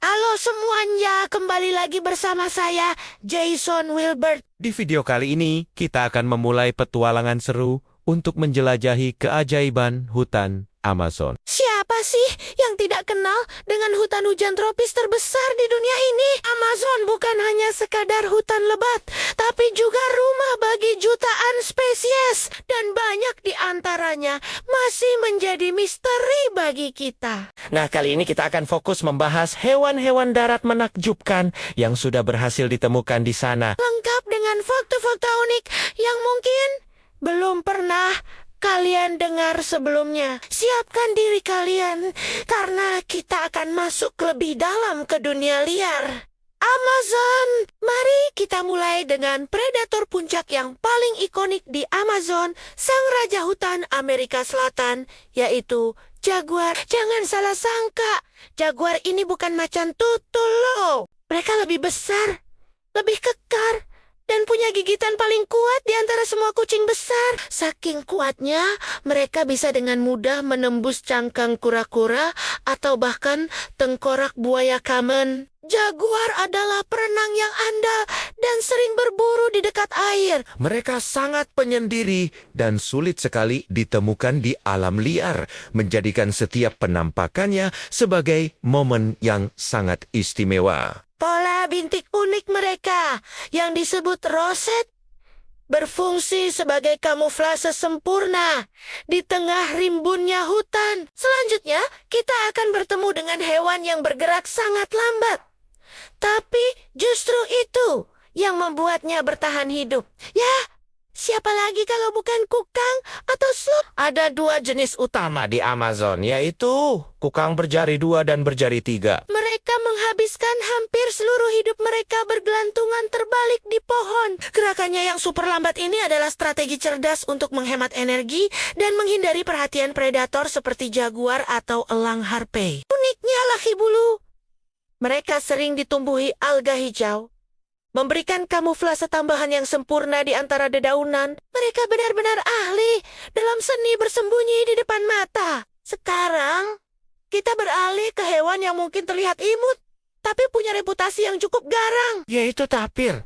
Halo semuanya, kembali lagi bersama saya, Jason Wilbert. Di video kali ini, kita akan memulai petualangan seru untuk menjelajahi keajaiban hutan Amazon. Siapa sih yang tidak kenal dengan hutan hujan tropis terbesar di dunia ini? Amazon bukan hanya sekadar hutan lebat, tapi juga rumah bagi jutaan spesies. Dan banyak di antaranya masih menjadi misteri bagi kita. Nah, kali ini kita akan fokus membahas hewan-hewan darat menakjubkan yang sudah berhasil ditemukan di sana. Lengkap dengan fakta-fakta unik yang mungkin belum pernah kalian dengar sebelumnya. Siapkan diri kalian, karena kita akan masuk lebih dalam ke dunia liar Amazon. Mari kita mulai dengan predator puncak yang paling ikonik di Amazon, sang raja hutan Amerika Selatan, yaitu jaguar. Jangan salah sangka, jaguar ini bukan macan tutul loh. Mereka lebih besar, lebih kekar, dan punya gigitan paling kuat di antara semua kucing besar. Saking kuatnya, mereka bisa dengan mudah menembus cangkang kura-kura atau bahkan tengkorak buaya common. Jaguar adalah perenang yang andal dan sering berburu di dekat air. Mereka sangat penyendiri dan sulit sekali ditemukan di alam liar, menjadikan setiap penampakannya sebagai momen yang sangat istimewa. Pola bintik unik mereka, yang disebut roset, berfungsi sebagai kamuflase sempurna di tengah rimbunnya hutan. Selanjutnya, kita akan bertemu dengan hewan yang bergerak sangat lambat. Tapi justru itu yang membuatnya bertahan hidup. Ya, siapa lagi kalau bukan kukang atau sloth? Ada dua jenis utama di Amazon, yaitu kukang berjari 2 dan berjari 3. Mereka menghabiskan hampir seluruh hidup mereka bergelantungan terbalik di pohon. Gerakannya yang super lambat ini adalah strategi cerdas untuk menghemat energi dan menghindari perhatian predator seperti jaguar atau elang harpy. Uniknya laki bulu, mereka sering ditumbuhi alga hijau, memberikan kamuflase tambahan yang sempurna di antara dedaunan. Mereka benar-benar ahli dalam seni bersembunyi di depan mata. Sekarang, kita beralih ke hewan yang mungkin terlihat imut, tapi punya reputasi yang cukup garang, yaitu tapir.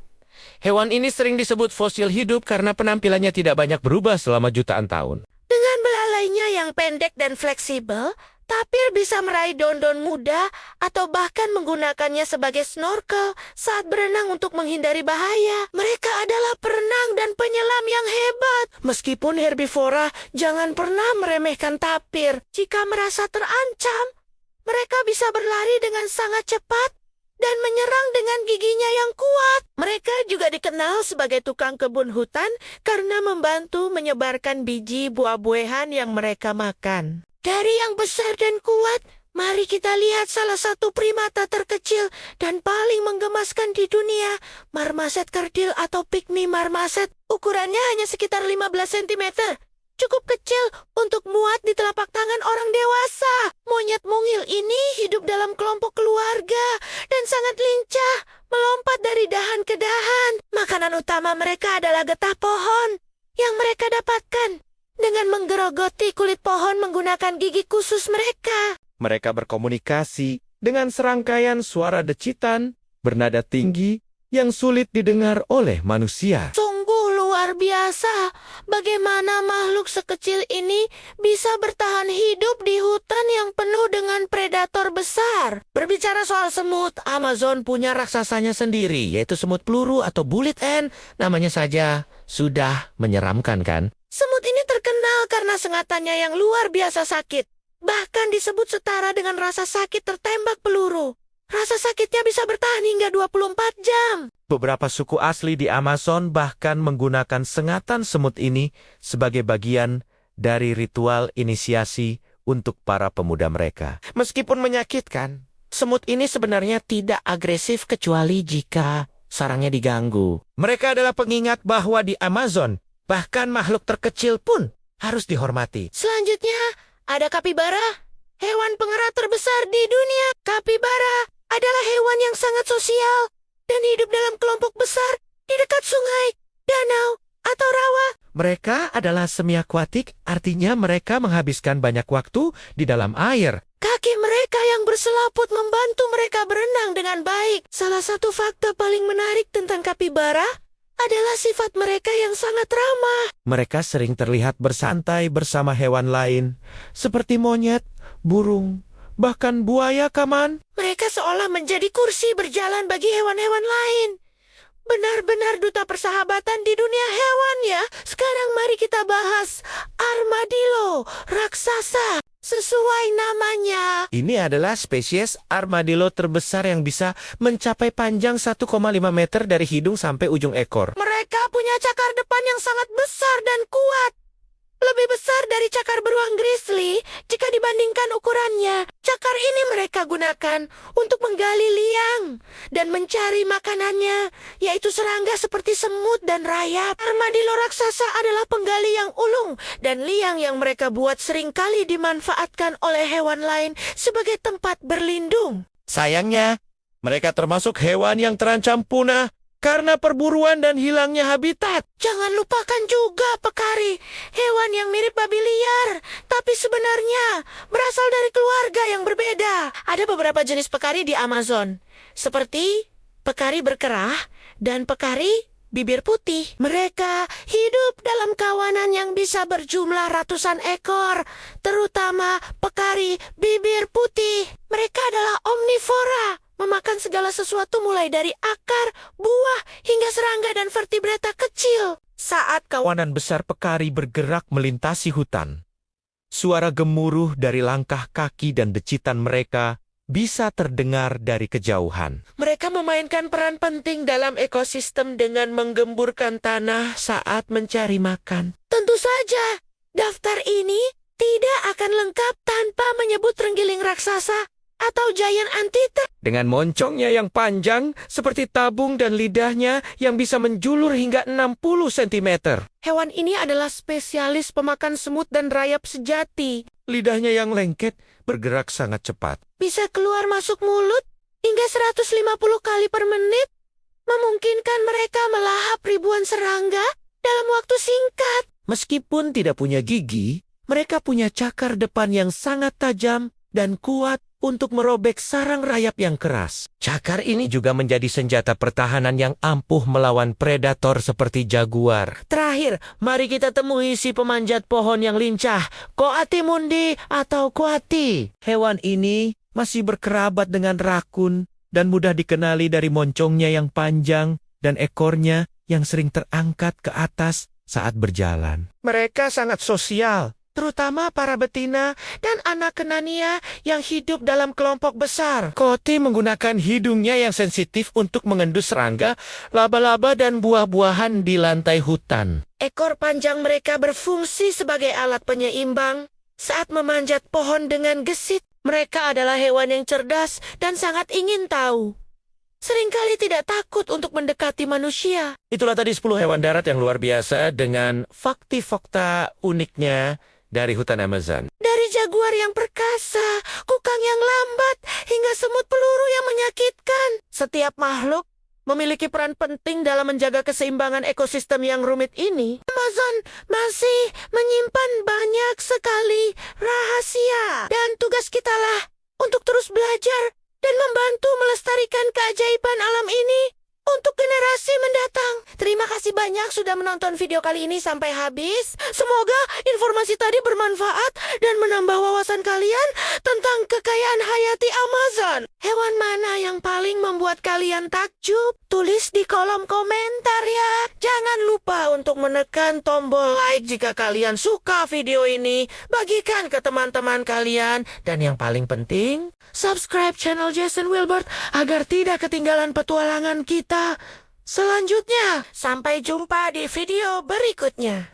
Hewan ini sering disebut fosil hidup karena penampilannya tidak banyak berubah selama jutaan tahun. Dengan belalainya yang pendek dan fleksibel, tapir bisa meraih daun-daun muda atau bahkan menggunakannya sebagai snorkel saat berenang untuk menghindari bahaya. Mereka adalah perenang dan penyelam yang hebat. Meskipun herbivora, jangan pernah meremehkan tapir. Jika merasa terancam, mereka bisa berlari dengan sangat cepat dan menyerang dengan giginya yang kuat. Mereka juga dikenal sebagai tukang kebun hutan karena membantu menyebarkan biji buah-buahan yang mereka makan. Dari yang besar dan kuat, mari kita lihat salah satu primata terkecil dan paling menggemaskan di dunia, marmoset kerdil atau pygmy marmoset. Ukurannya hanya sekitar 15 cm. Cukup kecil untuk muat di telapak tangan orang dewasa. Monyet mungil ini hidup dalam kelompok keluarga dan sangat lincah, melompat dari dahan ke dahan. Makanan utama mereka adalah getah pohon yang mereka dapatkan dengan menggerogoti kulit pohon menggunakan gigi khusus mereka. Mereka berkomunikasi dengan serangkaian suara decitan bernada tinggi yang sulit didengar oleh manusia. Sungguh luar biasa, bagaimana makhluk sekecil ini bisa bertahan hidup di hutan yang penuh dengan predator besar. Berbicara soal semut, Amazon punya raksasanya sendiri, yaitu semut peluru atau bullet ant. Namanya saja sudah menyeramkan, kan? Semut ini terkenal karena sengatannya yang luar biasa sakit. Bahkan disebut setara dengan rasa sakit tertembak peluru. Rasa sakitnya bisa bertahan hingga 24 jam. Beberapa suku asli di Amazon bahkan menggunakan sengatan semut ini sebagai bagian dari ritual inisiasi untuk para pemuda mereka. Meskipun menyakitkan, semut ini sebenarnya tidak agresif kecuali jika sarangnya diganggu. Mereka adalah pengingat bahwa di Amazon, bahkan makhluk terkecil pun harus dihormati. Selanjutnya, ada kapibara, hewan pengerat terbesar di dunia. Kapibara adalah hewan yang sangat sosial dan hidup dalam kelompok besar di dekat sungai, danau, atau rawa. Mereka adalah semi-akuatik, artinya mereka menghabiskan banyak waktu di dalam air. Kaki mereka yang berselaput membantu mereka berenang dengan baik. Salah satu fakta paling menarik tentang kapibara adalah sifat mereka yang sangat ramah. Mereka sering terlihat bersantai bersama hewan lain, seperti monyet, burung, bahkan buaya, Kaman. Mereka seolah menjadi kursi berjalan bagi hewan-hewan lain. Benar-benar duta persahabatan di dunia hewan ya. Sekarang mari kita bahas armadillo raksasa. Sesuai namanya. Ini adalah spesies armadillo terbesar yang bisa mencapai panjang 1,5 meter dari hidung sampai ujung ekor. Mereka punya cakar depan yang sangat besar dan kuat. Lebih besar dari cakar beruang grizzly jika dibandingkan ukurannya. Cakar ini mereka gunakan untuk menggali liang dan mencari makanannya, yaitu serangga seperti semut dan rayap. Armadillo raksasa adalah penggali yang ulung, dan liang yang mereka buat seringkali dimanfaatkan oleh hewan lain sebagai tempat berlindung. Sayangnya, mereka termasuk hewan yang terancam punah karena perburuan dan hilangnya habitat. Jangan lupakan juga pekari, hewan yang mirip babi liar, tapi sebenarnya berasal dari keluarga yang berbeda. Ada beberapa jenis pekari di Amazon, seperti pekari berkerah dan pekari bibir putih. Mereka hidup dalam kawanan yang bisa berjumlah ratusan ekor, terutama pekari bibir putih. Mereka adalah omnivora, memakan segala sesuatu mulai dari akar, buah, hingga serangga dan vertebrata kecil. Saat kawanan besar pekari bergerak melintasi hutan, suara gemuruh dari langkah kaki dan decitan mereka bisa terdengar dari kejauhan. Mereka memainkan peran penting dalam ekosistem dengan menggemburkan tanah saat mencari makan. Tentu saja, daftar ini tidak akan lengkap tanpa menyebut terenggiling raksasa atau giant anthitta. Dengan moncongnya yang panjang seperti tabung dan lidahnya yang bisa menjulur hingga 60 cm. Hewan ini adalah spesialis pemakan semut dan rayap sejati. Lidahnya yang lengket bergerak sangat cepat. Bisa keluar masuk mulut hingga 150 kali per menit, memungkinkan mereka melahap ribuan serangga dalam waktu singkat. Meskipun tidak punya gigi, mereka punya cakar depan yang sangat tajam dan kuat untuk merobek sarang rayap yang keras. Cakar ini juga menjadi senjata pertahanan yang ampuh melawan predator seperti jaguar. Terakhir, mari kita temui si pemanjat pohon yang lincah, Coati mundi atau coati. Hewan ini masih berkerabat dengan rakun dan mudah dikenali dari moncongnya yang panjang dan ekornya yang sering terangkat ke atas saat berjalan. Mereka sangat sosial, terutama para betina dan anak kenania yang hidup dalam kelompok besar. Coati menggunakan hidungnya yang sensitif untuk mengendus serangga, laba-laba dan buah-buahan di lantai hutan. Ekor panjang mereka berfungsi sebagai alat penyeimbang saat memanjat pohon dengan gesit. Mereka adalah hewan yang cerdas dan sangat ingin tahu. Seringkali tidak takut untuk mendekati manusia. Itulah tadi 10 hewan darat yang luar biasa dengan fakta uniknya dari hutan Amazon. Dari jaguar yang perkasa, kukang yang lambat, hingga semut peluru yang menyakitkan. Setiap makhluk memiliki peran penting dalam menjaga keseimbangan ekosistem yang rumit ini. Amazon masih menyimpan banyak sekali rahasia. Dan tugas kitalah untuk terus belajar dan membantu melestarikan keajaiban alam ini untuk generasi mendatang. Terima kasih banyak sudah menonton video kali ini sampai habis. Semoga informasi tadi bermanfaat dan menambah wawasan kalian tentang kekayaan hayati Amazon. Hewan mana yang paling membuat kalian takjub? Tulis di kolom komentar ya. Jangan lupa untuk menekan tombol like jika kalian suka video ini. Bagikan ke teman-teman kalian. Dan yang paling penting, subscribe channel Jason Wilbert agar tidak ketinggalan petualangan kita selanjutnya. Sampai jumpa di video berikutnya.